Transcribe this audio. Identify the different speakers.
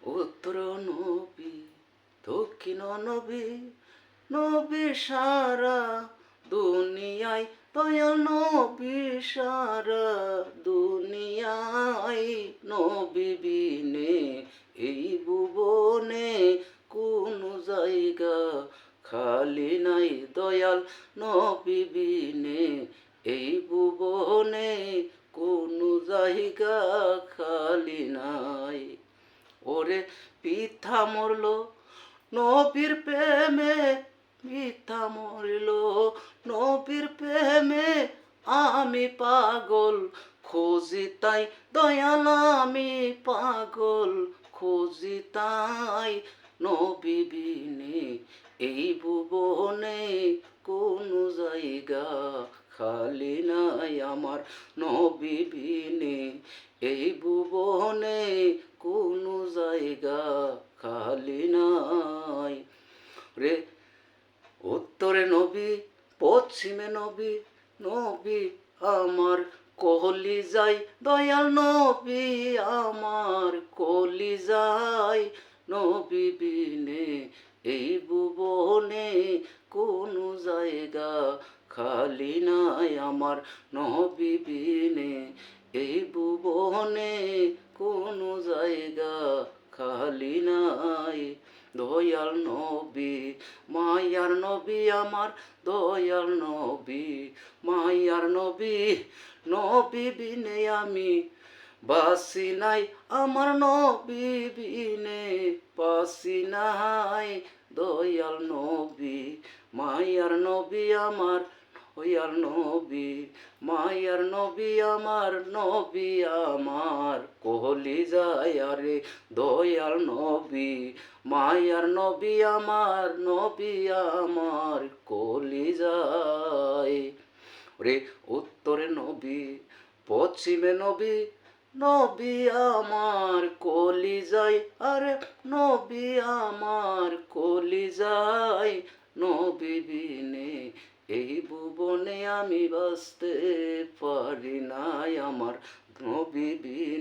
Speaker 1: উত্তর নবী দক্ষিণ নবী, নবী সারা দুনিয়ায়, দয়াল নবী সারা দুনিয়ায়। নবী বিনে এই ভুবনে কোনো জায়গা খালি নাই, দয়াল নবী বিনে এই ভুবনে কোনো জায়গা খালি নাই। ওরে পিতা মরল নবীর প্রেমে, পিতা মরল নবীর প্রেমে, আমি পাগল খুঁজি তাই, দয়াল আমি পাগল খুঁজি তাই। নবী বিনে এই ভুবনে কোনো জায়গা খালি নাই আমার, নবী বিনে এই ভুবনে কোনো জায়গা খালি নাই রে। উত্তরে নবী পশ্চিমে নবী, নবী আমার কলিজায়, দয়াল নবী আমার কলিজায়। নবী বিনে এই ভুবনে কোনো জায়গা খালি নাই আমার, নবী বিনে এই ভুবনে কোনো জায়গা খালি নাই। দয়াল নবী মায়ার নবী আমার, দয়াল নবী মায়ার নবী, নবী বিনে আমি বাসি নাই, আমার নবী বিনে বাসি নাই। দয়াল নবী মায়ার নবী আমার, দয়াল নবী মায়ার নবী আমার, নবী আমার কলিজায় রে। দয়াল নবী মায়ার নবী আমার, নবী আমার কলিজায় রে। উত্তরে নবী পশ্চিমে নবী, নবী আমার কলিজায়, আরে নবী আমার কলিজায়। নবী বিনে এই ভুবনে আমি বাঁচতে পারি নাই আমার, নবী বিনে